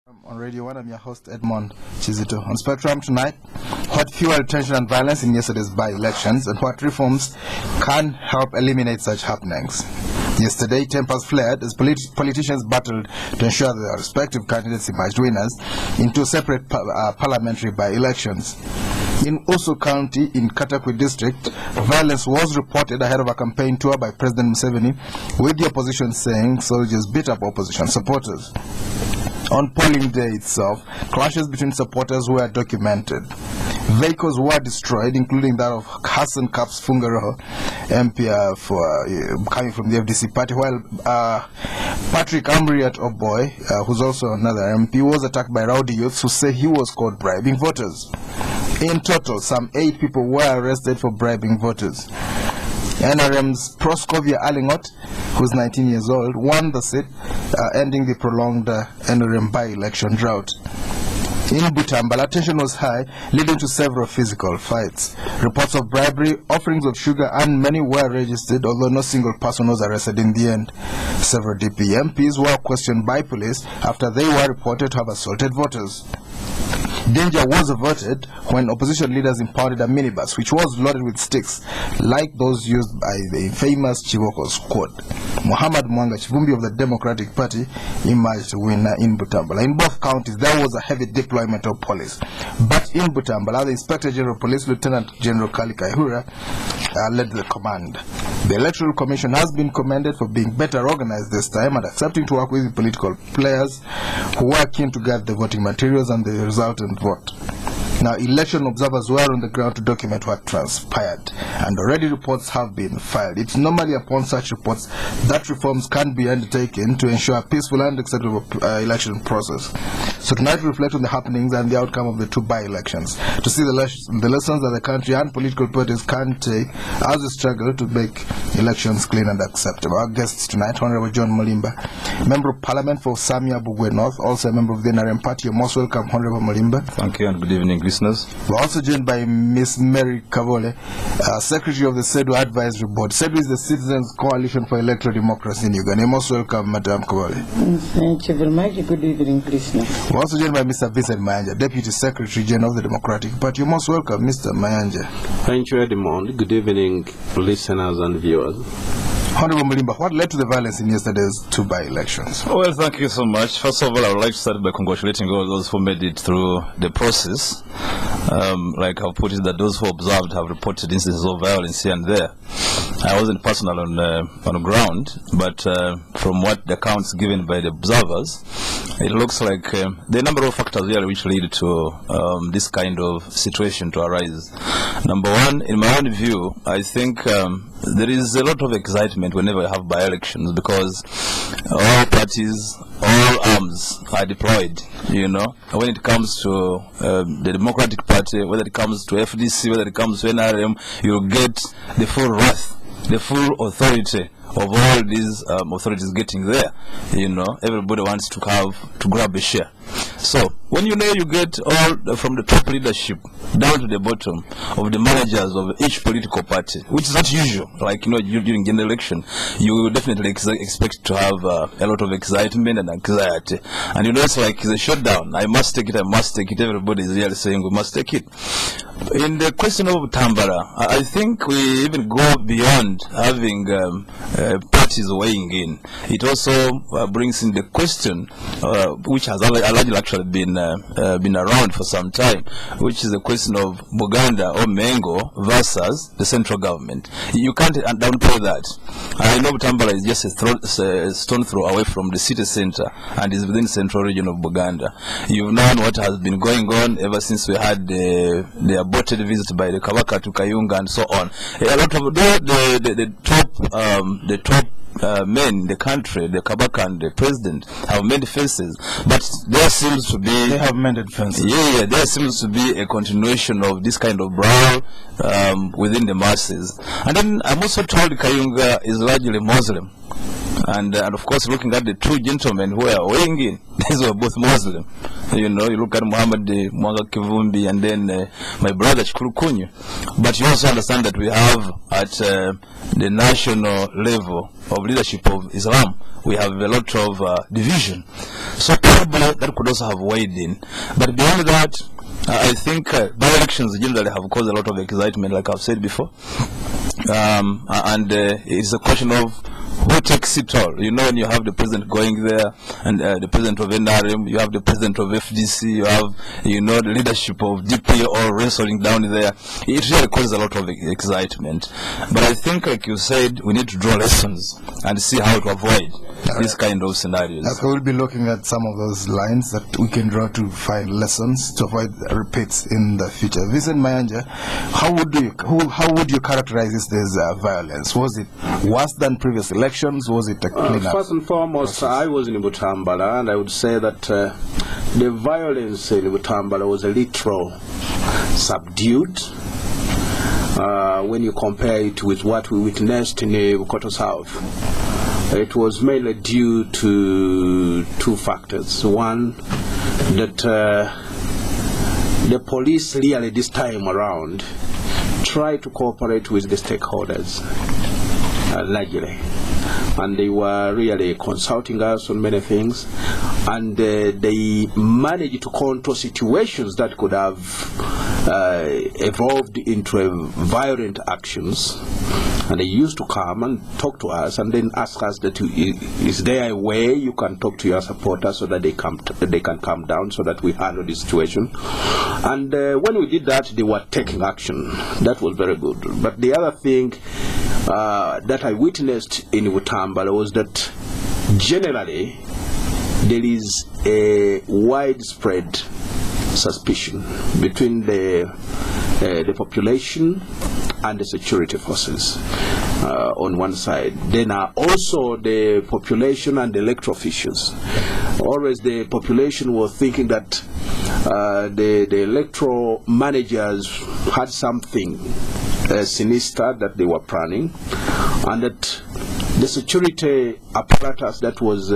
On Radio 1, I'm your host, Edmond Kizito. On Spectrum tonight, what fueled tension and violence in yesterday's by-elections and what reforms can help eliminate such happenings. Yesterday, tempers flared as politicians battled to ensure their respective candidates emerged winners in two separate parliamentary by-elections. In Osu County, in Katakwi district, violence was reported ahead of a campaign tour by President Museveni, with the opposition saying soldiers beat up opposition supporters. On polling day itself, clashes between supporters were documented. Vehicles were destroyed, including that of Hassan Kaps Fungaroho, MP coming from the FDC party, while Patrick Amriat Oboy, who's also another MP, was attacked by rowdy youths who say he was caught bribing voters. In total, some 8 people were arrested for bribing voters. NRM's Proscovia Alingot, who's 19 years old, won the seat, ending the prolonged NRM by-election drought. In Butambala, tension was high, leading to several physical fights. Reports of bribery, offerings of sugar, and many were registered, although no single person was arrested in the end. Several DP MPs were questioned by police after they were reported to have assaulted voters. Danger was averted when opposition leaders impounded a minibus which was loaded with sticks, like those used by the famous Chivoko squad. Muhammad Mwanga Chivumbi of the Democratic Party emerged winner in Butambala. In both counties, there was a heavy deployment of police. But in Butambala, the Inspector General of Police, Lieutenant General Kali Kaihura, led the command. The Electoral Commission has been commended for being better organized this time and accepting to work with the political players who were keen to get the voting materials and the resultant vote. Now, election observers were on the ground to document what transpired, and already reports have been filed. It's normally upon such reports that reforms can be undertaken to ensure a peaceful and acceptable election process. So tonight we reflect on the happenings and the outcome of the two by-elections, to see the lessons that the country and political parties can take as they struggle to make elections clean and acceptable. Our guests tonight, Honorable John Mulimba, Member of Parliament for Samya, Bugwe North, also a member of the NRM Party. You're most welcome, Honorable Mulimba. Thank you and good evening, listeners. We're also joined by Miss Mary Kabole, Secretary of the CEDU Advisory Board. CEDU is the Citizens Coalition for Electoral Democracy in Uganda. You're most welcome, Madam Kabole. Thank you very much. Good evening, listeners. We're also joined by Mr. Vincent Mayanja, Deputy Secretary General of the Democratic Party. You're most welcome, Mr. Mayanja. Thank you, Edmond. Good evening, listeners and viewers. Honorable Mulimba, what led to the violence in yesterday's two by-elections? Well, thank you so much. First of all, I would like to start by congratulating all those who made it through the process. Like I've put it, that those who observed have reported instances of violence here and there. I wasn't personal on the ground, but from what the accounts given by the observers, it looks like there are a number of factors here which lead to this kind of situation to arise. Number one, in my own view, I think there is a lot of excitement whenever we have by-elections because all parties, all arms are deployed, you know. When it comes to the Democratic Party, whether it comes to FDC, whether it comes to NRM, you'll get the full wrath, the full authority of all these authorities getting there. You know, everybody wants to grab a share. So when you get all from the top leadership down to the bottom of the managers of each political party, which is not usual, like during general election, you will definitely expect to have a lot of excitement and anxiety. And it's like it's a shutdown. I must take it, I must take it. Everybody is really saying we must take it. In the question of Tambara, I think we even go beyond having parties weighing in. It also brings in the question, which has actually been around for some time, which is the question of Buganda or Mengo versus the central government. You can't downplay that. I know Tambara is just a stone throw away from the city center and is within the central region of Buganda. You've known what has been going on ever since we had the aborted visit by the Kabaka to Kayunga and so on. A lot of the top men in the country, the Kabaka and the president, have made faces, but there seems to be... They have mended fences. Yeah, there seems to be a continuation of this kind of brawl within the masses. And then I'm also told Kayunga is largely Muslim. And of course, looking at the two gentlemen who are weighing in, these were both Muslim. You know, you look at Muhammad Mwanga Kivumbi and then my brother Chikuru Kunyu. But you also understand that we have at the national level of leadership of Islam, we have a lot of division. So probably that could also have weighed in. But beyond that, I think by-elections generally have caused a lot of excitement, like I've said before. And it's a question of who takes it all. You know, when you have the president going there, and the president of NRM, you have the president of FDC, you have, you know, the leadership of DP all wrestling down there. It really causes a lot of excitement. But I think, like you said, we need to draw lessons and see how to avoid this kind of scenarios. Okay, we'll be looking at some of those lines that we can draw to find lessons to avoid repeats in the future. Vincent Mayanja, how would you characterize this violence? Was it worse than previous elections? Was it a cleanup? First and foremost, process? I was in Butambala, and I would say that the violence in Butambala was a little subdued when you compare it with what we witnessed in Bukoto South. It was mainly due to two factors. One, that the police really this time around tried to cooperate with the stakeholders largely. And they were really consulting us on many things, and they managed to control situations that could have evolved into violent actions. And they used to come and talk to us and then ask us that is there a way you can talk to your supporters so that they can calm down so that we handle the situation. And when we did that, they were taking action. That was very good. But the other thing that I witnessed in Butambala was that generally there is a widespread suspicion between the population and the security forces on one side. Then also the population and the electoral officials. Always the population was thinking that the electoral managers had something sinister that they were planning, and that the security apparatus that was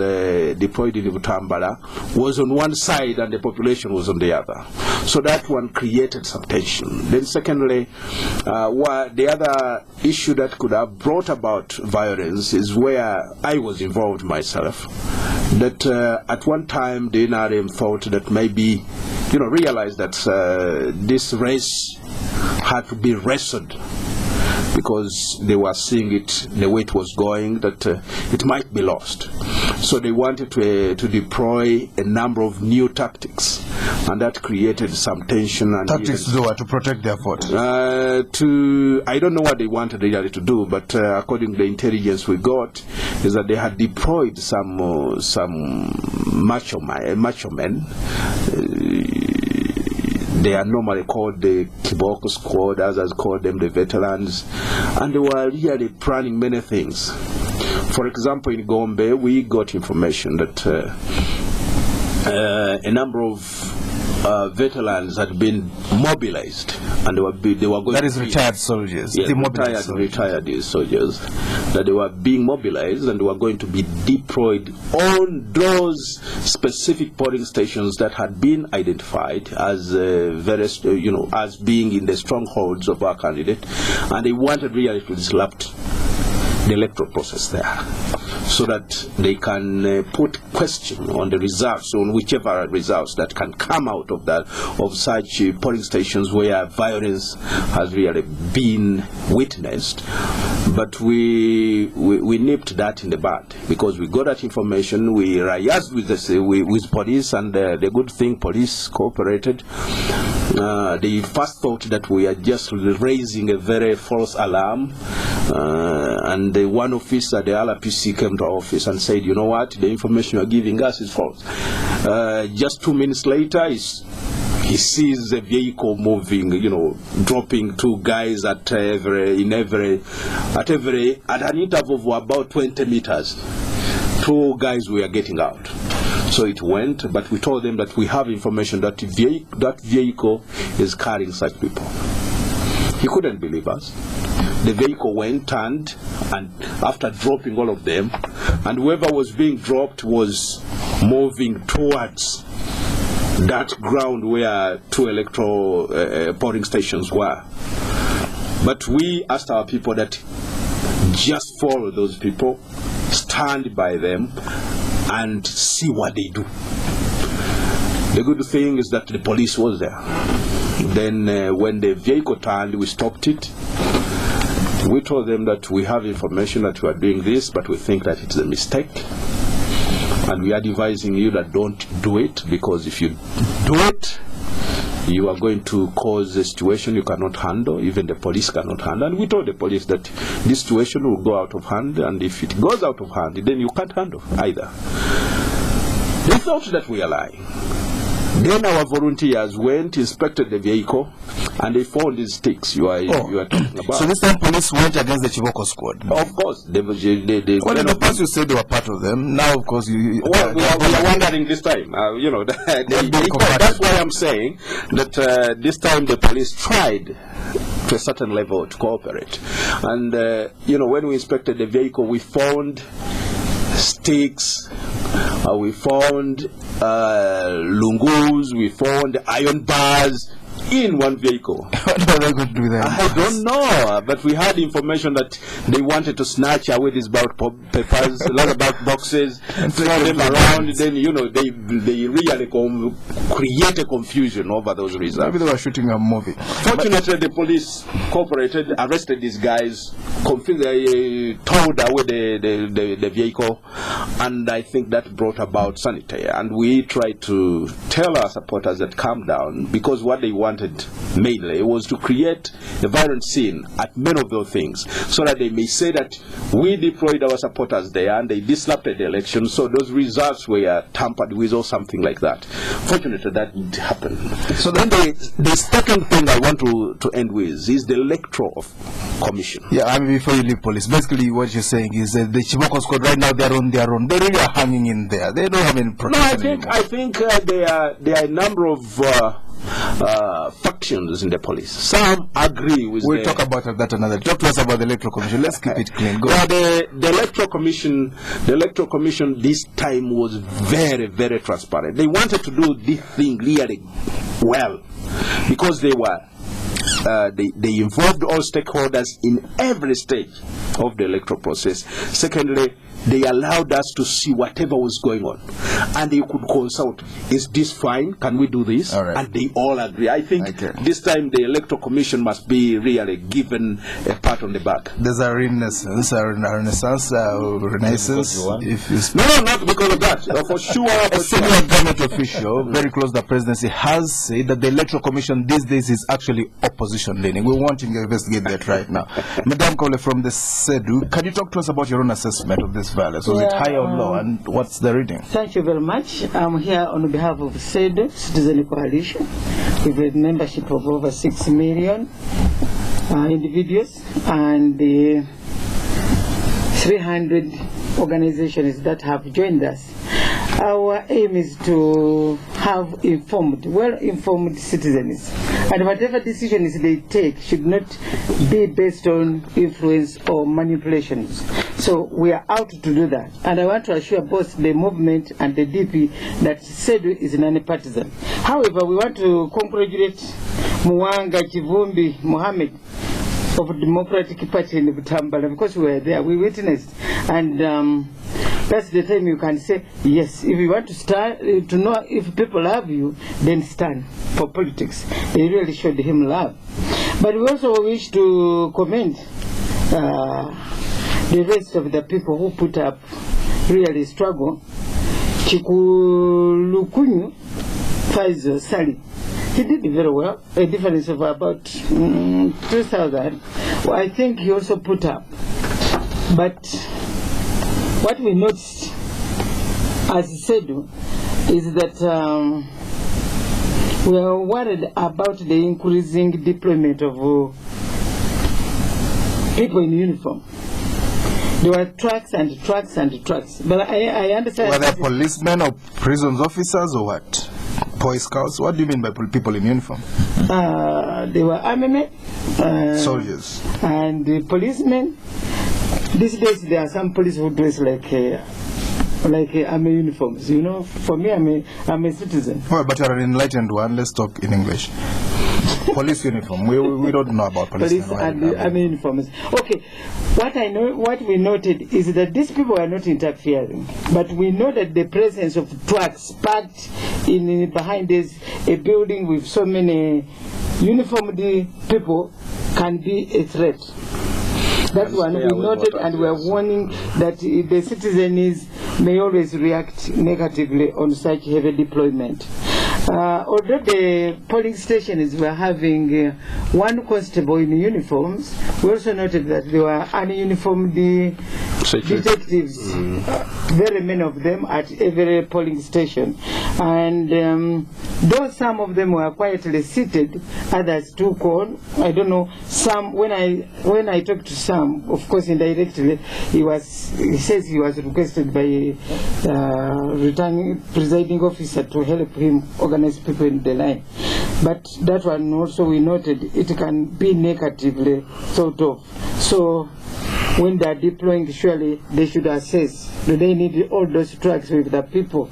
deployed in Butambala was on one side and the population was on the other. So that one created some tension. Then secondly, the other issue that could have brought about violence is where I was involved myself. That at one time the NRM thought that maybe, realized that this race had to be wrestled, because they were seeing it the way it was going, that it might be lost. So they wanted to deploy a number of new tactics, and that created some tension. And tactics to protect their fort? I don't know what they wanted really to do, but according to the intelligence we got, is that they had deployed some macho men. They are normally called the Kiboko Squad, others call them the veterans, and they were really planning many things. For example, in Gombe, we got information that a number of veterans had been mobilized, and they were going. That is retired soldiers. Yes, retired soldiers. That they were being mobilized and they were going to be deployed on those specific polling stations that had been identified as as being in the strongholds of our candidate, and they wanted really to disrupt the electoral process there, so that they can put question on the results, on whichever results that can come out of that, of such polling stations where violence has really been witnessed. But we nipped that in the bud, because we got that information. We liaised with police, and the good thing, police cooperated. They first thought that we are just raising a very false alarm, and the one officer, the LRPC, came to our office and said, you know what, the information you're giving us is false. Just 2 minutes later, he sees a vehicle moving, dropping two guys at an interval of about 20 meters. Two guys were getting out. So it went, but we told them that we have information that that vehicle is carrying such people. He couldn't believe us. The vehicle went, turned, and after dropping all of them, and whoever was being dropped was moving towards that ground where 2 electoral polling stations were. But we asked our people that just follow those people, stand by them, and see what they do. The good thing is that the police was there. Then when the vehicle turned, we stopped it. We told them that we have information that you are doing this, but we think that it's a mistake. And we are advising you that don't do it, because if you do it, you are going to cause a situation you cannot handle, even the police cannot handle. And we told the police that this situation will go out of hand, and if it goes out of hand, then you can't handle either. They thought that we are lying. Then our volunteers went, inspected the vehicle, and they found these sticks you are talking about. So this time police went against the Chiboko squad? Of course. Well, in the past you said they were part of them. Now, of course, we are wondering this time. That's why I'm saying that this time the police tried to a certain level to cooperate. And, when we inspected the vehicle, we found sticks, we found lungus, we found iron bars in one vehicle. What are they going to do with that? I don't know, but we had information that they wanted to snatch away these ballot papers, a lot of ballot boxes, throw them around. Then they really create a confusion over those results. Maybe they were shooting a movie. Fortunately, the police cooperated, arrested these guys, towed away the vehicle, and I think that brought about sanity. And we tried to tell our supporters that calm down, because what they wanted mainly was to create a violent scene at many of those things, so that they may say that we deployed our supporters there and they disrupted the election, so those results were tampered with or something like that. Fortunately, that didn't happen. So then the second thing I want to end with is the Electoral Commission. Yeah, before you leave police, basically what you're saying is that the Chiboko squad right now, they're on their own. They really are hanging in there. They don't have any protection. No, I think there are a number of factions in the police. Some agree with. We'll talk about that another. Talk to us about the Electoral Commission. Let's keep it clean. Go. Well, the Electoral Commission this time was very, very transparent. They wanted to do this thing really well, because they involved all stakeholders in every stage of the electoral process. Secondly, they allowed us to see whatever was going on, and they could consult. Is this fine? Can we do this? All right. And they all agree. I think this time the Electoral Commission must be really given a pat on the back. There's a renaissance, renaissance. If you no, not because of that. For sure. A senior government official, very close to the presidency, has said that the Electoral Commission these days is actually opposition leaning. We're wanting to investigate that right now. Madam Kabole from the CEDU, can you talk to us about your own assessment of this violence? Was it high or low, and what's the reading? Thank you very much. I'm here on behalf of CEDU, Citizen Coalition, with a membership of over 6 million individuals and 300 organizations that have joined us. Our aim is to have well-informed citizens, and whatever decisions they take should not be based on influence or manipulations. So we are out to do that, and I want to assure both the movement and the DP that CEDU is non-partisan. However, we want to congratulate Muwanga Kivumbi Mohammed of the Democratic Party in Butambala, because we were there, we witnessed, and that's the time you can say, yes, if you want to stand, to know if people love you, then stand for politics. They really showed him love. But we also wish to commend the rest of the people who put up really struggle. Chikulukunyu Faizo Sali, he did very well, a difference of about 2,000. I think he also put up. But what we noticed as CEDU is that we are worried about the increasing deployment of people in uniform. There were trucks and trucks and trucks. But I understand. Were they policemen or prisons officers or what? Boy Scouts? What do you mean by people in uniform? They were army men. Soldiers. And the policemen. These days there are some police who dress like like army uniforms. You know, for me, I'm a citizen. Oh, but you're an enlightened one. Let's talk in English. Police uniform. We don't know about police and army uniforms. Okay, what we noted is that these people are not interfering, but we know that the presence of trucks parked in behind a building with so many uniformed people can be a threat. That one we noted, and we are warning that the citizens may always react negatively on such heavy deployment. Although the polling stations were having one constable in uniforms, we also noted that there were ununiformed detectives, very many of them at every polling station. And though some of them were quietly seated, others took on. I don't know, some, when I talked to some, of course indirectly, he says he was requested by returning presiding officer to help him organize people in the line. But that one also we noted it can be negatively thought of. So when they are deploying, surely they should assess, do they need all those trucks with the people?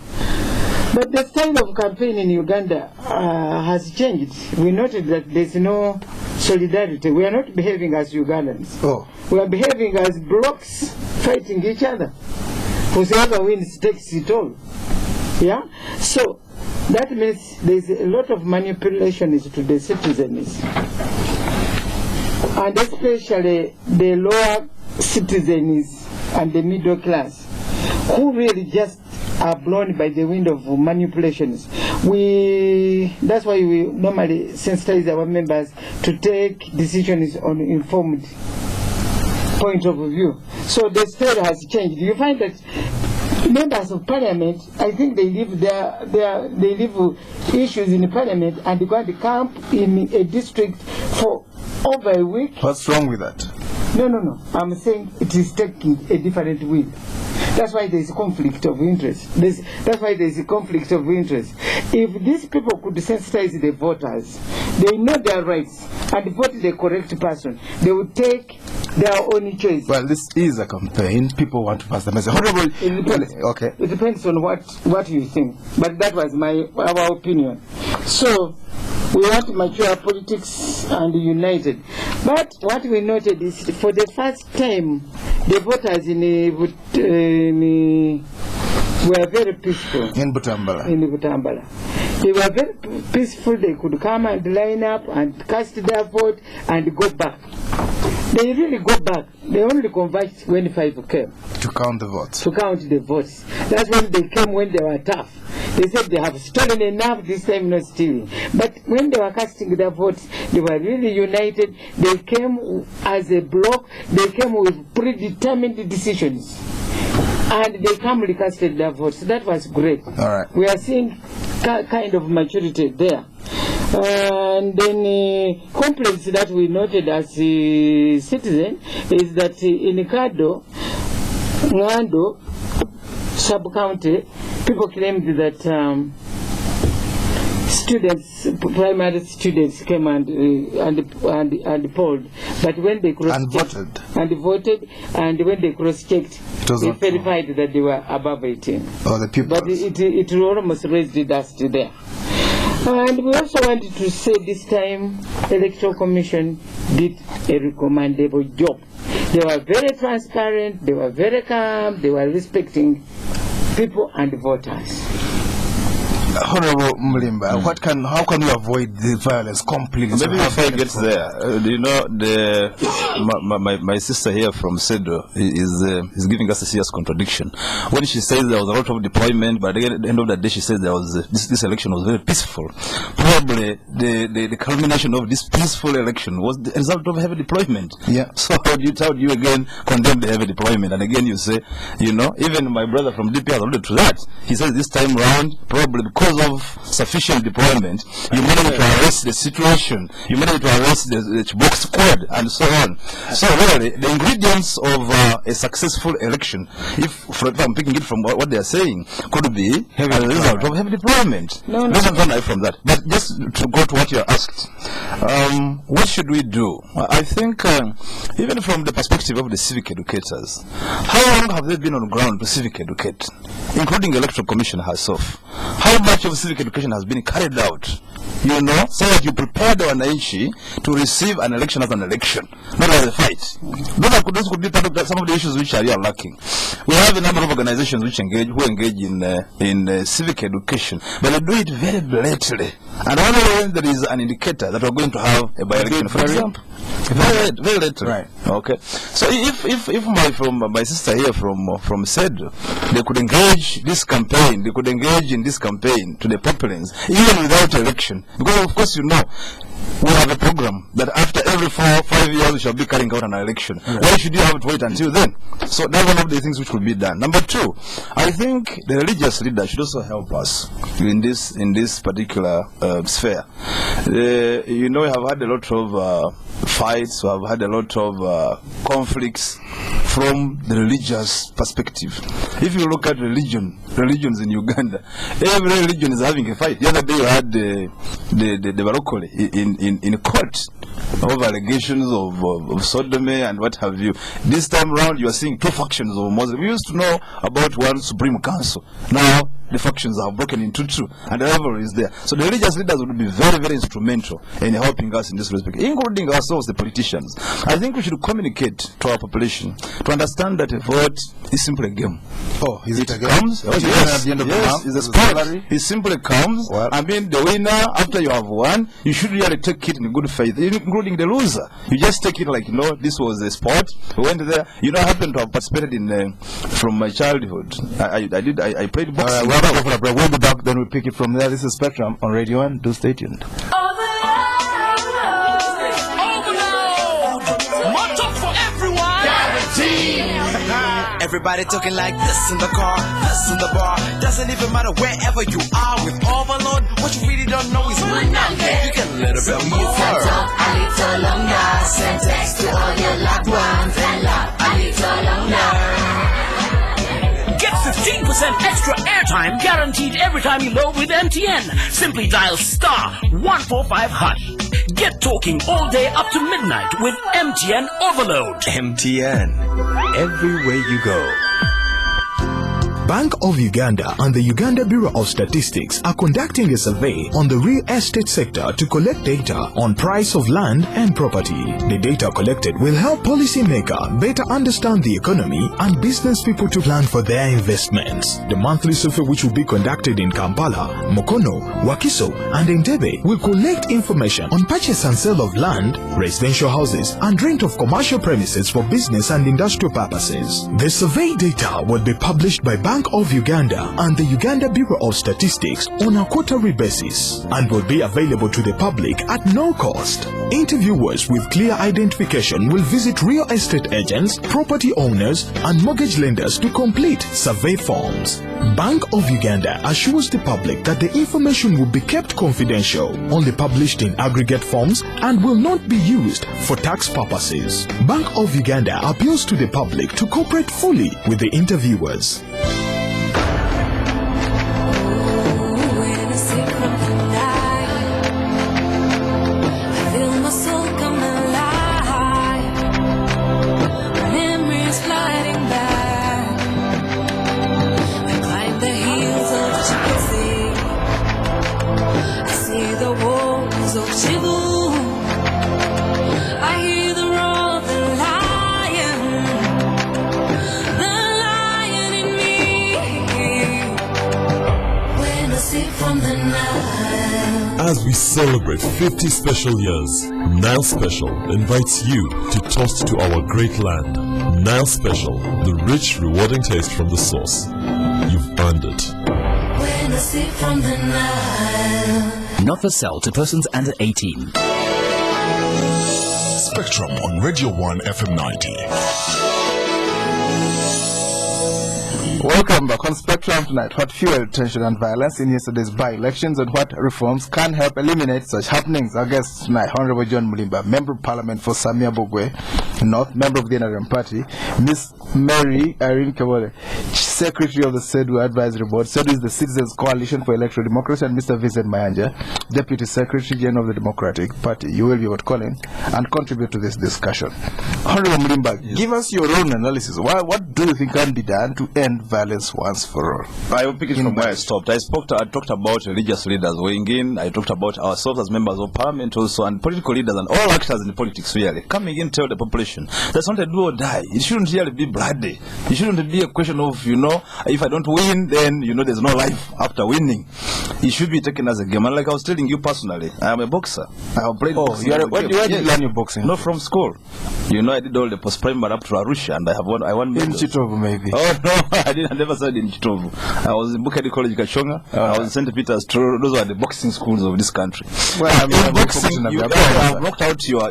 But the style of campaign in Uganda has changed. We noted that there's no solidarity. We are not behaving as Ugandans. Oh. We are behaving as blocks fighting each other. Whoever wins takes it all. Yeah? So that means there's a lot of manipulations to the citizens. And especially the lower citizens and the middle class, who really just are blown by the wind of manipulations. That's why we normally sensitize our members to take decisions on informed point of view. So the story has changed. You find that members of parliament, I think they leave they leave issues in parliament and go and camp in a district for over a week. What's wrong with that? No. I'm saying it is taking a different way. That's why there is a conflict of interest. That's why there is a conflict of interest. If these people could sensitize the voters, they know their rights and vote the correct person, they would take their own choice. Well, this is a campaign. People want to pass the message. Okay. It depends on what you think. But that was our opinion. So we want mature politics and united. But what we noted is for the first time, the voters were very peaceful. In Butambala. They were very peaceful. They could come and line up and cast their vote and go back. They really go back. They only converged when 5 came. To count the votes. That's when they came, when they were tough. They said they have stolen enough, this time not stealing. But when they were casting their votes, they were really united. They came as a block. They came with predetermined decisions. And they calmly casted their votes. That was great. All right. We are seeing kind of maturity there. And then complaints that we noted as a citizen is that in Kado, Ngando, sub-county, people claimed that primary students came and polled, but when they cross-checked and when they cross-checked, they verified that they were above 18. Oh, the pupils. But it almost raised the dust there. And we also wanted to say this time, Electoral Commission did a recommendable job. They were very transparent, they were very calm, they were respecting people and voters. Honorable Mulimba, how can we avoid the violence completely? Maybe before I get there, you know, my sister here from CEDU is giving us a serious contradiction. When she says there was a lot of deployment, but at the end of the day she says there was this election was very peaceful. Probably the culmination of this peaceful election was the result of heavy deployment. Yeah. So how do you again condemn the heavy deployment? And again you say, you know, even my brother from DP has alluded to that. He says this time round, probably because because of sufficient deployment, you managed to arrest the situation, you managed to arrest the Chibok squad, and so on. So really, the ingredients of a successful election, if I'm picking it from what they are saying, could be a result of heavy deployment. Let's not run away from that. But just to go to what you asked, what should we do? I think even from the perspective of the civic educators, how long have they been on ground to civic educate, including the Electoral Commission herself? How much of civic education has been carried out, so that you prepare the wananchi to receive an election as an election, not as a fight? Those could be part of some of the issues which are here lacking. We have a number of organizations who engage in civic education, but they do it very blatantly, and only when there is an indicator that we're going to have a by-election, for example. Very little. Right. Okay. So if my sister here from CEDU, they could engage this campaign, they could engage in this campaign to the populace, even without election, because of course we have a program that after every 4-5 years we shall be carrying out an election. Right. Why should you have to wait until then? So that's one of the things which could be done. Number two, I think the religious leaders should also help us in this particular sphere. We have had a lot of fights, we have had a lot of conflicts from the religious perspective. If you look at religions in Uganda, every religion is having a fight. The other day you had the Barokole in court over allegations of sodomy and what have you. This time around you are seeing two factions of Muslims. We used to know about one Supreme Council. Now the factions are broken into two, and the rivalry is there. So the religious leaders would be very, very instrumental in helping us in this respect, including ourselves, the politicians. I think we should communicate to our population to understand that a vote is simply a game. Oh, is it a game? Comes, yes, at the end of the month, it's a sport. It simply comes. Well, I mean, the winner, after you have won, you should really take it in good faith, including the loser. You just take it like, this was a sport. We went there. I happen to have participated in, from my childhood. I played boxing. We'll be back, then we'll pick it from there. This is Spectrum on Radio 1. Do stay tuned. Everybody talking like this in the car, this in the bar. Doesn't even matter wherever you are. With overload, what you really don't know is one number. You get a little bit more. Talk a little longer. Send text to all your loved ones and laugh a little longer. Get 15% extra airtime guaranteed every time you load with MTN. Simply dial *145#. Get talking all day up to midnight with MTN Overload. MTN, everywhere you go. Bank of Uganda and the Uganda Bureau of Statistics are conducting a survey on the real estate sector to collect data on price of land and property. The data collected will help policymakers better understand the economy and business people to plan for their investments. The monthly survey, which will be conducted in Kampala, Mukono, Wakiso, and Entebbe, will collect information on purchase and sale of land, residential houses, and rent of commercial premises for business and industrial purposes. The survey data will be published by Bank of Uganda and the Uganda Bureau of Statistics on a quarterly basis and will be available to the public at no cost. Interviewers with clear identification will visit real estate agents, property owners, and mortgage lenders to complete survey forms. Bank of Uganda assures the public that the information will be kept confidential, only published in aggregate forms, and will not be used for tax purposes. Bank of Uganda appeals to the public to cooperate fully with the interviewers. As we celebrate 50 special years, Nile Special invites you to toast to our great land. Nile Special, the rich, rewarding taste from the source. You've earned it. When I sip from the Nile. Not for sale to persons under 18. Spectrum on Radio 1 FM 90. Welcome back on Spectrum tonight. What fueled tension and violence in yesterday's by-elections and what reforms can help eliminate such happenings? Our guest tonight, Honorable John Mulimba, Member of Parliament for Samya Bugwe North, Member of the NRM Party, Miss Mary Irene Kabole, Secretary of the CEDU Advisory Board. CEDU is the Citizens Coalition for Electoral Democracy, and Mr. Vincent Mayanja, Deputy Secretary General of the Democratic Party. You will be outcalling and contribute to this discussion. Honorable Mulimba, give us your own analysis. What do you think can be done to end violence once for all? I will pick it from where I stopped. I talked about religious leaders weighing in. I talked about ourselves as members of parliament also, and political leaders and all actors in politics really coming in, tell the population that's not a do or die. It shouldn't really be bloody. It shouldn't be a question of, if I don't win, then there's no life after winning. It should be taken as a game. And like I was telling you personally, I am a boxer. I have played boxing. Where did you learn your boxing? Not from school. I did all the post-primary up to Arusha, and I won in Chitovu, maybe. Oh no, I never said in Chitovu. I was in Bukadi College Kachonga. I was in St. Peter's. Those are the boxing schools of this country. Well, in boxing, you have knocked out your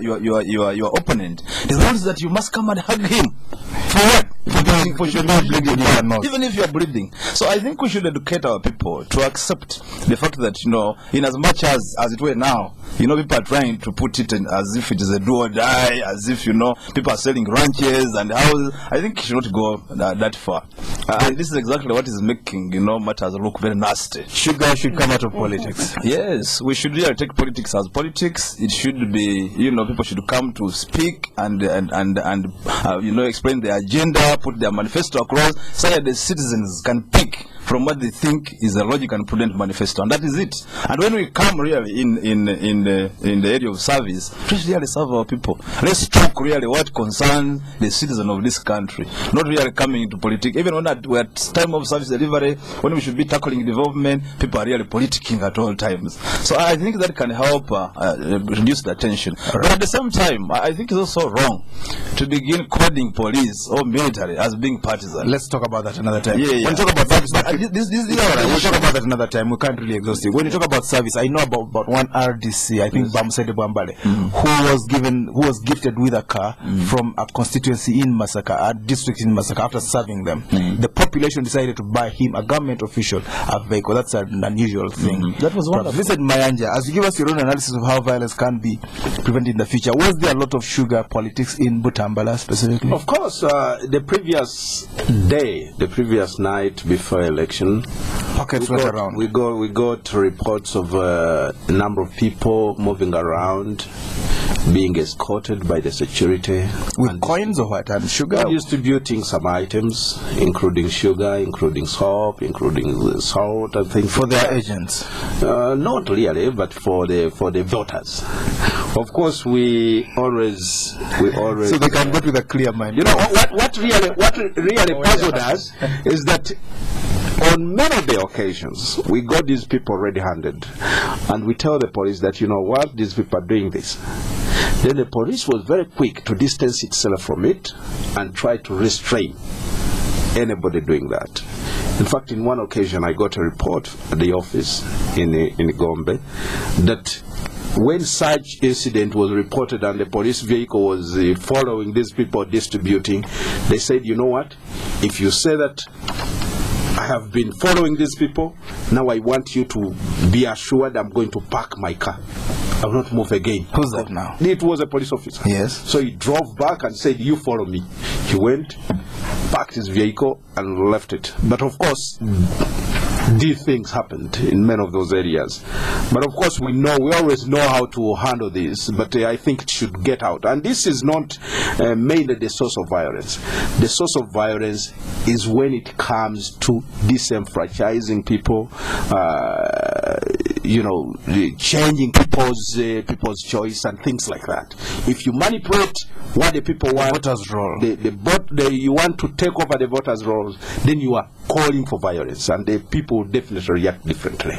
opponent. The rules that you must come and hug him. For what? Even if you are bleeding. So I think we should educate our people to accept the fact that, in as much as it were now, people are trying to put it in as if it is a do or die, as if, people are selling ranches and houses. I think it should not go that far. And this is exactly what is making, matters look very nasty. Sugar should come out of politics. Yes, we should really take politics as politics. It should be, people should come to speak and explain their agenda, put their manifesto across, so that the citizens can pick from what they think is a logical and prudent manifesto, and that is it. And when we come really in the area of service, let's really serve our people. Let's talk really what concerns the citizen of this country, not really coming into politics. Even when we're at time of service delivery, when we should be tackling development, people are really politicking at all times. So I think that can help reduce the tension. But at the same time, I think it's also wrong to begin calling police or military as being partisan. Let's talk about that another time. Yeah. When you talk about service, we'll talk about that another time. We can't really exhaust it. When you talk about service, I know about one RDC, I think Bamsede Bwambale, who was gifted with a car from a constituency in Masaka, a district in Masaka, after serving them. The population decided to buy him, a government official, a vehicle. That's an unusual thing. That was wonderful. Vincent Mayanja, as you give us your own analysis of how violence can be prevented in the future, was there a lot of sugar politics in Butambala specifically? Of course, the previous night before election, we got reports of a number of people moving around, being escorted by the security with coins or what, and sugar, distributing some items, including sugar, including soap, including salt and things for their agents. Not really, but for the voters. Of course, we always so they can vote with a clear mind. What really puzzled us is that on many of the occasions, we got these people red-handed, and we tell the police that, these people are doing this. Then the police was very quick to distance itself from it and try to restrain anybody doing that. In fact, in one occasion, I got a report at the office in Gombe that when such incident was reported and the police vehicle was following these people distributing, they said, you know what, if you say that I have been following these people, now I want you to be assured I'm going to park my car. I will not move again. Who's that now? It was a police officer. Yes. So he drove back and said, you follow me. He went, parked his vehicle and left it. But of course, these things happened in many of those areas. But of course, we always know how to handle this, but I think it should get out. And this is not mainly the source of violence. The source of violence is when it comes to disenfranchising people, changing people's choice and things like that. If you manipulate what the people want, voters' role, you want to take over the voters' roles, then you are calling for violence, and the people definitely react differently.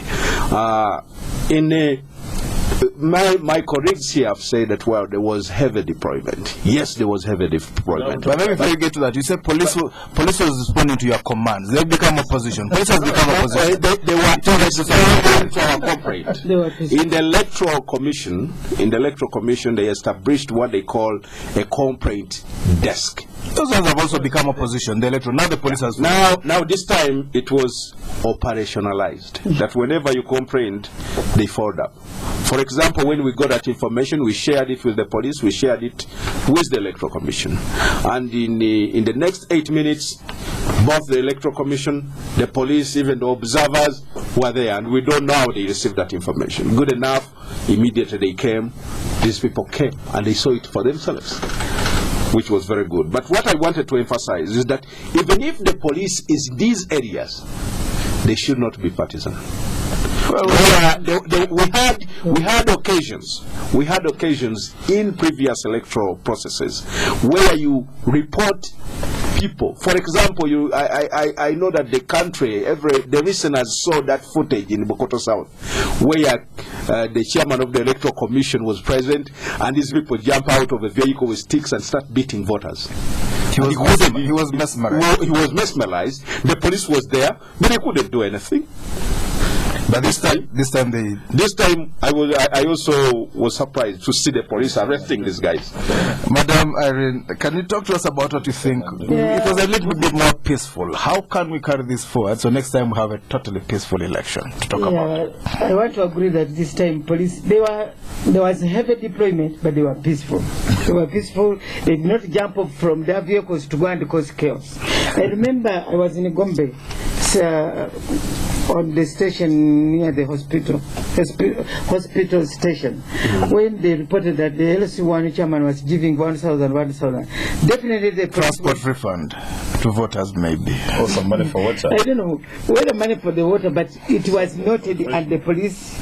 My colleagues here have said that, well, there was heavy deployment. Yes, there was heavy deployment. But maybe before you get to that, you said police was responding to your commands. They become opposition. Police has become opposition. They were responding to our complaint. In the electoral commission, they established what they call a complaint desk. Those ones have also become opposition, the electoral. Now the police has... Now this time it was operationalized. That whenever you complained, they followed up. For example, when we got that information, we shared it with the police, we shared it with the Electoral Commission. And in the next 8 minutes, both the Electoral Commission, the police, even the observers were there, and we don't know how they received that information. Good enough, immediately they came, these people came, and they saw it for themselves, which was very good. But what I wanted to emphasize is that even if the police is in these areas, they should not be partisan. Well, we had occasions in previous electoral processes where you report people. For example, I know that the country, the listeners saw that footage in Bokoto South, where the chairman of the Electoral Commission was present, and these people jump out of a vehicle with sticks and start beating voters. He was mesmerized. Well, he was mesmerized. The police was there, but they couldn't do anything. But this time I also was surprised to see the police arresting these guys. Madam Irene, can you talk to us about what you think? Yeah. It was a little bit more peaceful. How can we carry this forward so next time we have a totally peaceful election to talk about? I want to agree that this time police, there was heavy deployment, but they were peaceful. They were peaceful. They did not jump up from their vehicles to go and cause chaos. I remember I was in Gombe, on the station near the hospital station, when they reported that the LC1 chairman was giving 1,000. Definitely the transport refund to voters, maybe. Or some money for water. I don't know whether money for the water, but it was noted, and the police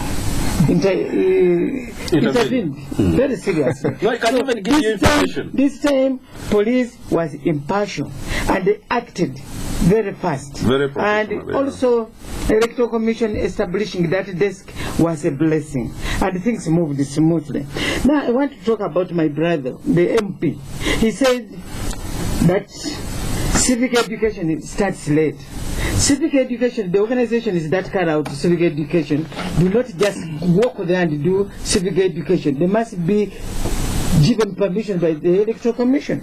intervened very seriously. No, I can't even give you information. This time, police was impartial, and they acted very fast. Very and also, Electoral Commission establishing that desk was a blessing, and things moved smoothly. Now, I want to talk about my brother, the MP. He said that civic education starts late. Civic education, the organizations that carry out civic education do not just walk there and do civic education. They must be given permission by the Electoral Commission.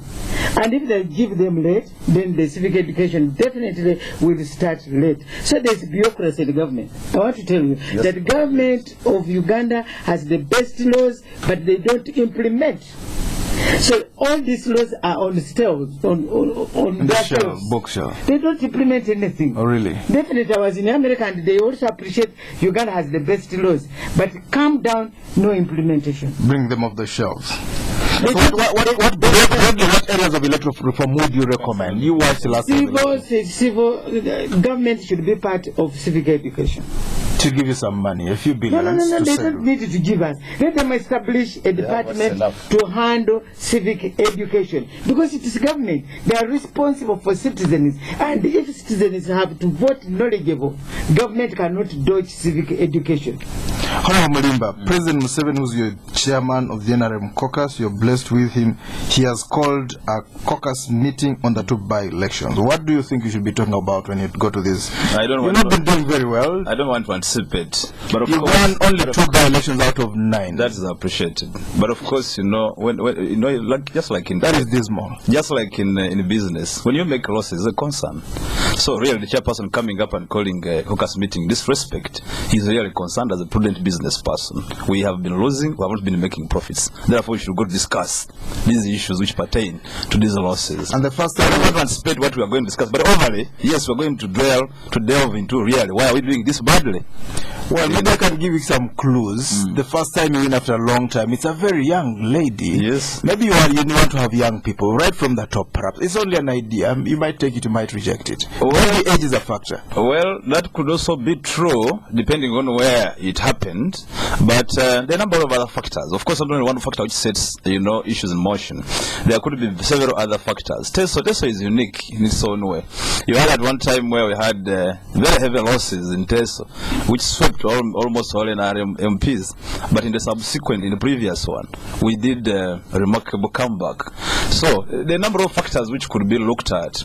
And if they give them late, then the civic education definitely will start late. So there's bureaucracy in the government. I want to tell you that the government of Uganda has the best laws, but they don't implement. So all these laws are on shelves, on their shelves. Bookshelf. They don't implement anything. Oh, really? Definitely, I was in America, and they also appreciate Uganda has the best laws, but calm down, no implementation. Bring them off the shelves. So what areas of electoral reform would you recommend? You watched the last civil government should be part of civic education. To give you some money, a few billions. No, they don't need to give us. Let them establish a department to handle civic education, because it is government. They are responsible for citizens, and if citizens have to vote knowledgeable, government cannot dodge civic education. Honorable Mulimba, President Museveni, who's your chairman of the NRM caucus, you're blessed with him. He has called a caucus meeting on the 2 by-elections. What do you think you should be talking about when you go to this? You've not been doing very well. I don't want to anticipate, but of You've course, won only 2 by-elections out of 9. that is appreciated. But of course, just like in That is dismal. Just like in business, when you make losses, it's a concern. So really, the chairperson coming up and calling a caucus meeting disrespect, he's really concerned as a prudent business person. We have been losing, we have not been making profits. Therefore, we should go discuss these issues which pertain to these losses. And the first I time, don't want to anticipate what we are going to discuss, but overly, yes, we're going to delve into really why are we doing this badly. well, maybe I can give you some clues. The first time you win after a long time, it's a very young lady. Yes. Maybe you want to have young people right from the top, perhaps. It's only an idea. You might take it, you might reject it. Maybe age is a factor. Well, that could also be true, depending on where it happened. But there are a number of other factors. Of course, not only one factor which sets, issues in motion. There could be several other factors. Teso is unique in its own way. You had at one time where we had very heavy losses in Teso, which swept almost all NRM MPs. But in the previous one, we did a remarkable comeback. So there are a number of factors which could be looked at.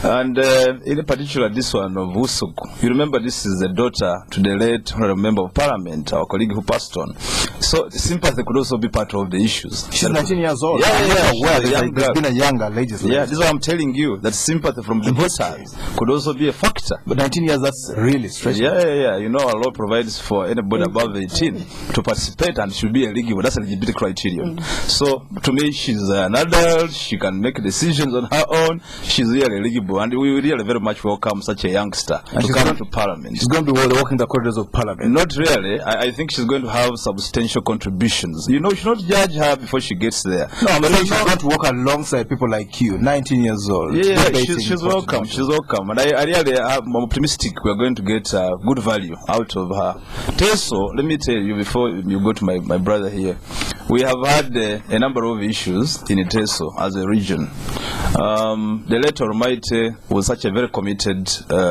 And in particular, this one of Usuku. You remember this is the daughter to the late Honorable Member of Parliament, our colleague who passed on. So sympathy could also be part of the issues. She's 19 years old. Yeah. There's been a younger legislator. Yeah, this is what I'm telling you. That sympathy from the voters could also be a factor. But 19 years, that's really stretching. Yeah. You know, our law provides for anybody above 18 to participate and should be eligible. That's eligibility criterion. So to me, she's an adult. She can make decisions on her own. She's really eligible, and we really very much welcome such a youngster to come to Parliament. She's going to be walking the corridors of Parliament. Not really. I think she's going to have substantial contributions. You know, you should not judge her before she gets there. No, but she's going to work alongside people like you, 19 years old. Yeah, she's welcome. She's welcome. And I really am optimistic we're going to get good value out of her. Teso, let me tell you before you go to my brother here, we have had a number of issues in Teso as a region. The late Almighty was such a very committed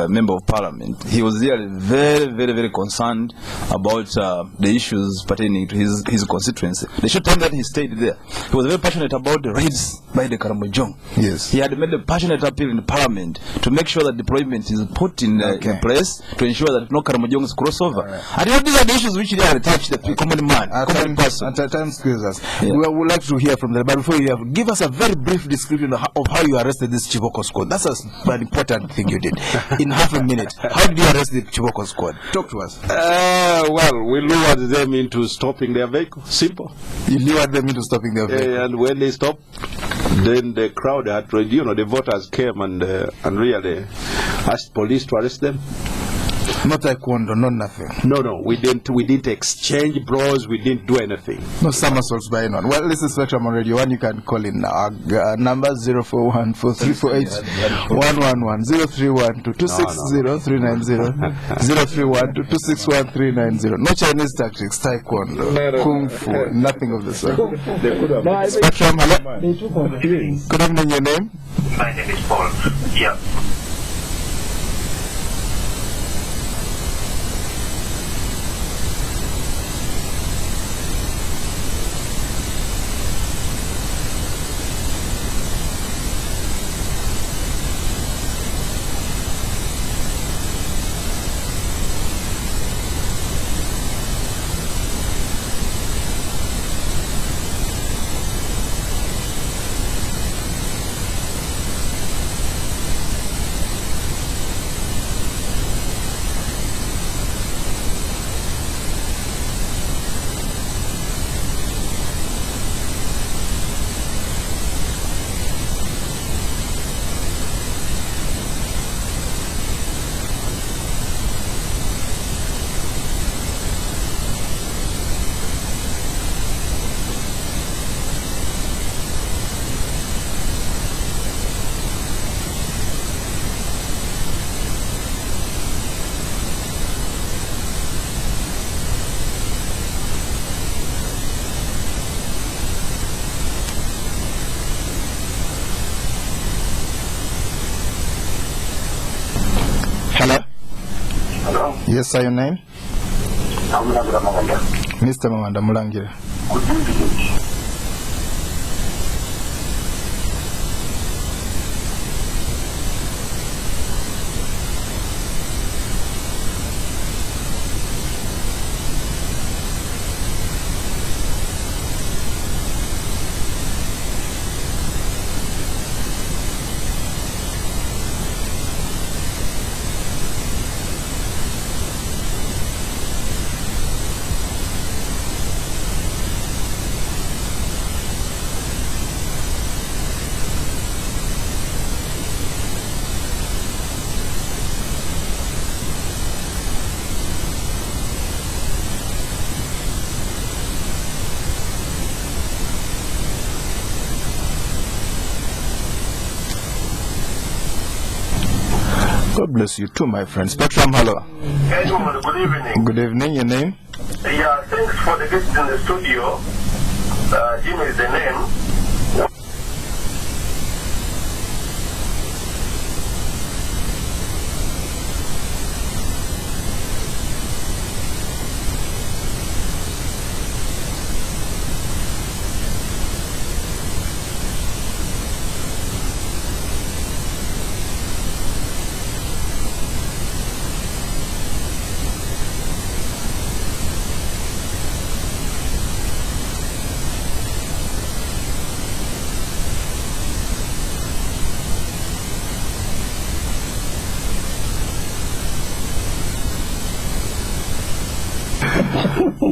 member of Parliament. He was really very concerned about the issues pertaining to his constituency. The short time that he stayed there, he was very passionate about the raids by the Karamojong. Yes. He had made a passionate appeal in the Parliament to make sure that deployment is put in place to ensure that no Karamojongs cross over. Right. And you know, these are the issues which really touch the common man, common person. Time squeezes us. Yeah. We would like to hear from them, but before you have, give us a very brief description of how you arrested this Chiboko squad. That's an important thing you did. In half a minute, how did you arrest the Chiboko squad? Talk to us. Well, we lured them into stopping their vehicle. Simple. You lured them into stopping their vehicle. And when they stopped, then the crowd had, the voters came and really asked police to arrest them. Not taekwondo, not nothing. No, we didn't exchange bros, we didn't do anything. No somersaults by anyone. Well, this is Spectrum on Radio 1. You can call in now. Number 04143481111 03122603990 03122613990. No Chinese tactics, taekwondo, kung fu, nothing of the sort. Spectrum, hello. Good evening, your name? My name is Paul. Yeah. Yes, sir, your name? Mr. Mamanda Mulangira. God bless you too, my friend. Spectrum, hello. Edmond, good evening. Good evening, your name? Yeah, thanks for the visit in the studio. Jimmy is the name.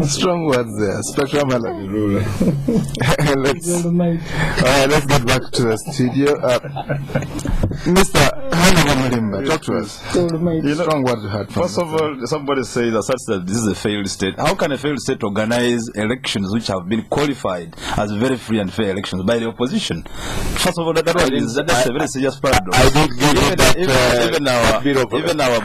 Strong words there. Spectrum Melody ruler. Let's get back to the studio. Mr. Mulimba, talk to us. Strong words you heard from. First of all, somebody says that this is a failed state. How can a failed state organize elections which have been qualified as very free and fair elections by the opposition? First of all, that's a very serious paradox. I don't give even our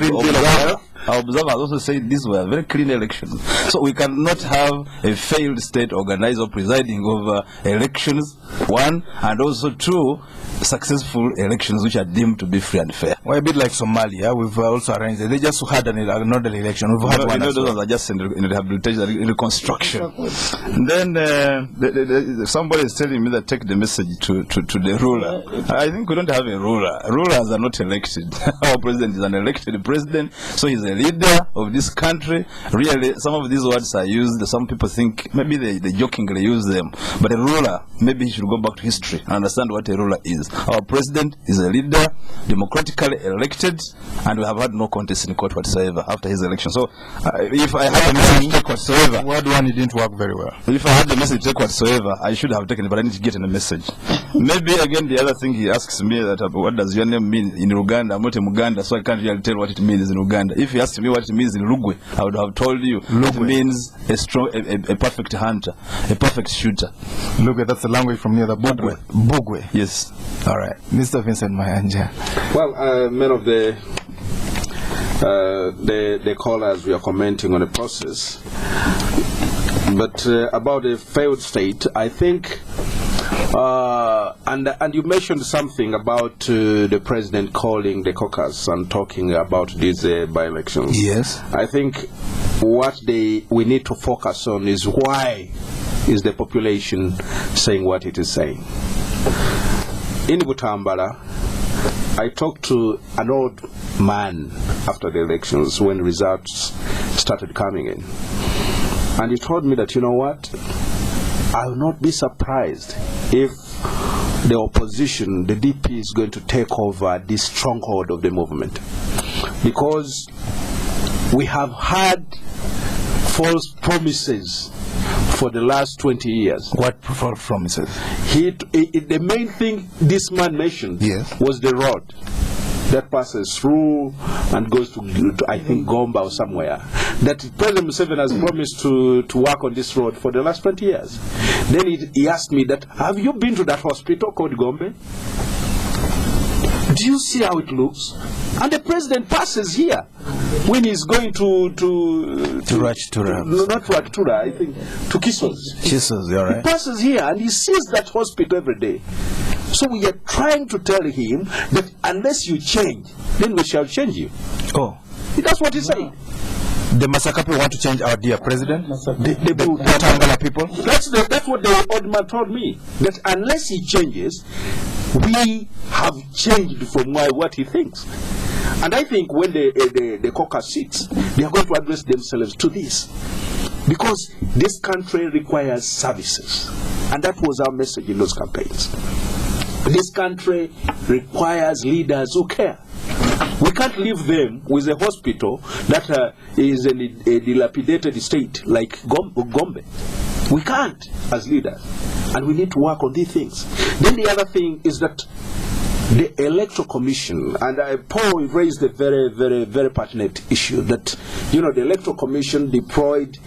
observers also say these were very clean elections. So we cannot have a failed state organized or presiding over elections, one, and also two, successful elections which are deemed to be free and fair. Well, a bit like Somalia, we've also arranged it. They just had another election. We've had one. Those are just in rehabilitation, in reconstruction. Then somebody is telling me that take the message to the ruler. I think we don't have a ruler. Rulers are not elected. Our president is an elected president, so he's a leader of this country. Really, some of these words are used. Some people think maybe they jokingly use them. But a ruler, maybe he should go back to history and understand what a ruler is. Our president is a leader, democratically elected, and we have had no contest in court whatsoever after his election. So, if I had a message to take whatsoever, word one, it didn't work very well. If I had the message to take whatsoever, I should have taken it, but I need to get in a message. Maybe again, the other thing he asks me that what does your name mean in Uganda? I'm not in Uganda, so I can't really tell what it means in Uganda. If he asked me what it means in Bugwe, I would have told you it means a strong, a perfect hunter, a perfect shooter. Bugwe, that's the language from near the Bugwe. Bugwe. Yes. All right, Mr. Vincent Mayanja. Well, many of the callers we are commenting on the process, but about a failed state, I think, and you mentioned something about the president calling the caucus and talking about these by-elections. Yes. I think what we need to focus on is why is the population saying what it is saying. In Butambala, I talked to an old man after the elections when results started coming in. And he told me that, you know what, I will not be surprised if the opposition, the DP, is going to take over this stronghold of the movement. Because we have had false promises for the last 20 years. What false promises? The main thing this man mentioned was the road that passes through and goes to I think Gomba or somewhere. That President Museveni has promised to work on this road for the last 20 years. Then he asked me that, have you been to that hospital called Gombe? Do you see how it looks? And the president passes here when he's going to Rachtura. No, not Rachtura, I think to Kisos. Kisos, you're right. He passes here and he sees that hospital every day. So we are trying to tell him that unless you change, then we shall change you. Oh. That's what he's saying. The Masakapi want to change our dear president? The Tangala people? That's what the old man told me. That unless he changes, we have changed from what he thinks. And I think when the caucus sits, they are going to address themselves to this. Because this country requires services. And that was our message in those campaigns. This country requires leaders who care. We can't leave them with a hospital that is in a dilapidated state like Gombe. We can't as leaders. And we need to work on these things. Then the other thing is that the Electoral Commission, and Paul raised a very, very, very pertinent issue that, the Electoral Commission deployed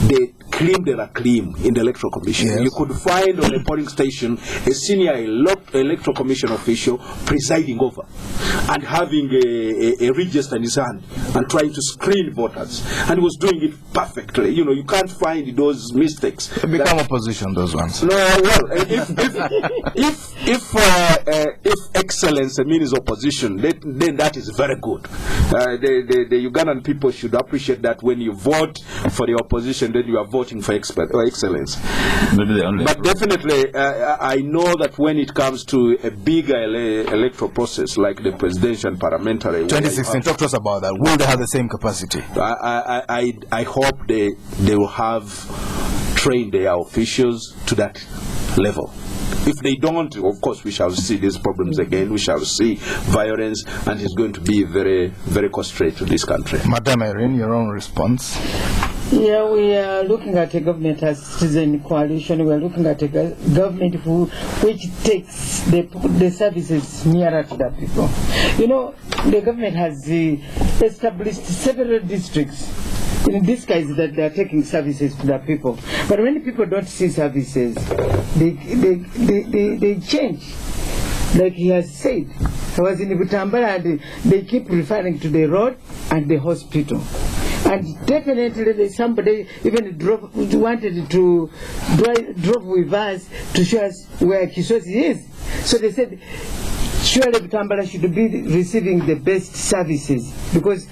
the cream de la cream in the Electoral Commission. Yes. You could find on a polling station a senior Electoral Commission official presiding over and having a register in his hand and trying to screen voters. And he was doing it perfectly. You can't find those mistakes. Become opposition, those ones. No, well, if excellence means opposition, then that is very good. The Ugandan people should appreciate that when you vote for the opposition, then you are voting for excellence. But definitely, I know that when it comes to a bigger electoral process like the presidential and parliamentary, 2016, talk to us about that. Will they have the same capacity? I hope they will have trained their officials to that level. If they don't, of course, we shall see these problems again. We shall see violence, and it's going to be very, very costly to this country. Madam Irene, your own response. Yeah, we are looking at a government as citizen coalition. We are looking at a government which takes the services nearer to the people. You know, the government has established several districts in disguise that they are taking services to the people. But when people don't see services, they change. Like he has said, I was in Butambala and they keep referring to the road and the hospital. And definitely somebody even wanted to drove with us to show us where Kisosi is. So they said, surely Butambala should be receiving the best services because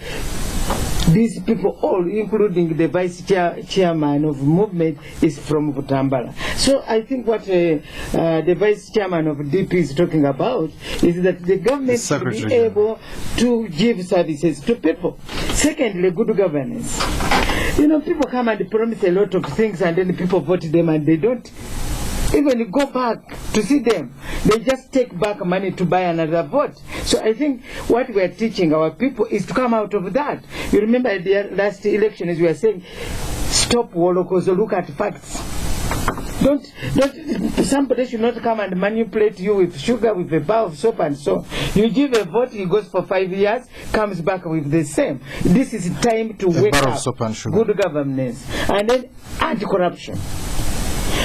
these people all, including the vice chairman of movement, is from Butambala. So I think what the vice chairman of DP is talking about is that the government should be able to give services to people. Secondly, good governance. You know, people come and promise a lot of things and then people vote them and they don't even go back to see them. They just take back money to buy another vote. So I think what we are teaching our people is to come out of that. You remember at the last elections we were saying, stop Wolokos, look at facts. Somebody should not come and manipulate you with sugar, with a bar of soap and so. You give a vote, he goes for 5 years, comes back with the same. This is time to wake up. Soap and sugar. Good governance. And then anti-corruption.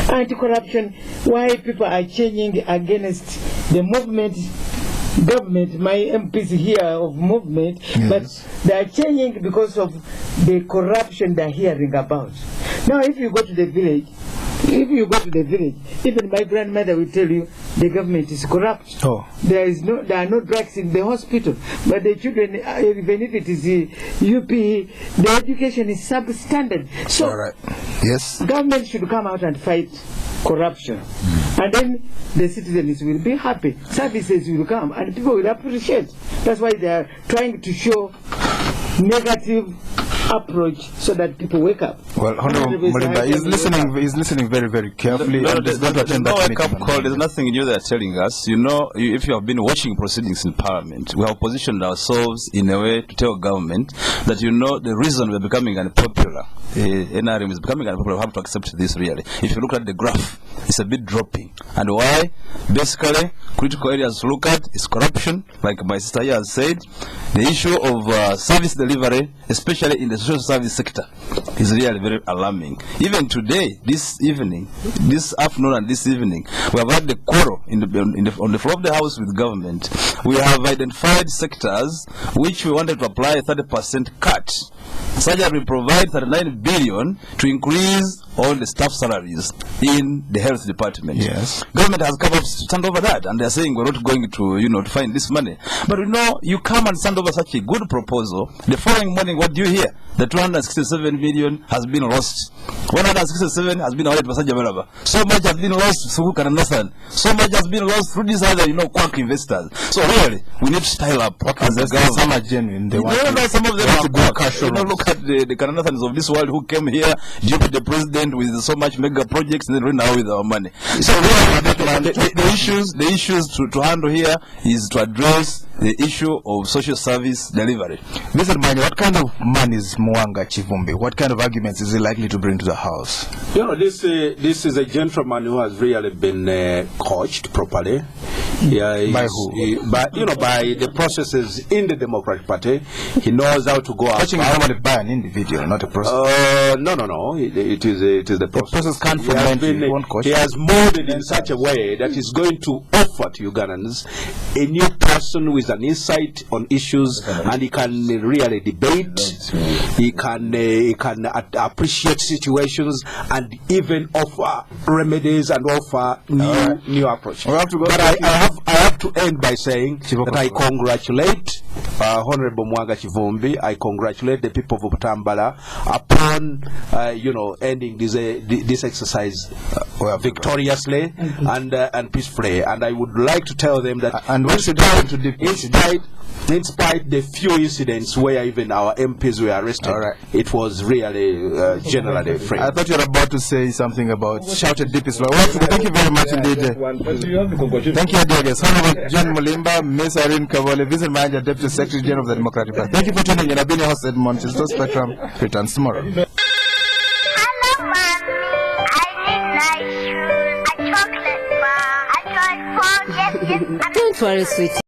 Anti-corruption, why people are changing against the movement, government, my MPs here of movement, yes. But they are changing because of the corruption they are hearing about. Now if you go to the village, even my grandmother will tell you the government is corrupt. Oh. There are no drugs in the hospital, but the children, even if it is UP, the education is substandard. So, all right. Yes, government should come out and fight corruption, and then the citizens will be happy. Services will come, and people will appreciate. That's why they are trying to show negative approach so that people wake up. Well, Honorable Mulimba is listening very, very carefully. There's no wake-up call. There's nothing new they're telling us. You know, if you have been watching proceedings in Parliament, we have positioned ourselves in a way to tell government that, you know, the reason we're becoming unpopular, NRM is becoming unpopular, we have to accept this really. If you look at the graph, it's a bit dropping. And why? Basically, critical areas to look at is corruption, like my sister here has said. The issue of service delivery, especially in the social service sector, is really very alarming. Even today, this afternoon and this evening, we have had the quarrel on the floor of the House with government. We have identified sectors which we wanted to apply a 30% cut. Surgery will provide 39 billion to increase all the staff salaries in the health department. Yes. Government has come up to stand over that, and they are saying we're not going to, to find this money. But you come and stand over such a good proposal. The following morning, what do you hear? The 267 million has been lost. 167 has been awarded for Sajabalaba. So much has been lost through Kananasan. So much has been lost through these other, quack investors. So really, we need to style up. Some are genuine. Some of them are quack. Look at the Kananathans of this world who came here, duped the president with so much mega projects, and then right now with our money. So really, the issues to handle here is to address the issue of social service delivery. Mr. Mani, what kind of man is Mwanga Chivumbi? What kind of arguments is he likely to bring to the House? This is a gentleman who has really been coached properly. By who? By the processes in the Democratic Party. He knows how to go out. Coaching is normally by an individual, not a process. No. It is the process. The process can't ferment. He has molded in such a way that he's going to offer to Ugandans a new person with an insight on issues, and he can really debate. He can appreciate situations and even offer remedies and offer new approach. But I have to end by saying that I congratulate Honorable Mwanga Chivumbi. I congratulate the people of Butambala upon ending this exercise victoriously and peacefully. And I would like to tell them that in spite the few incidents where even our MPs were arrested, it was really generally free. I thought you were about to say something about shouted deep Islam. Well, thank you very much indeed. Thank you, dear guests. Honorable John Mulimba, Mary Irene Kabole, Vincent Mayanja, Deputy Secretary General of the Democratic Party. Thank you for tuning in. I've been your host, Edmond. Spectrum returns tomorrow. Don't worry, sweetie.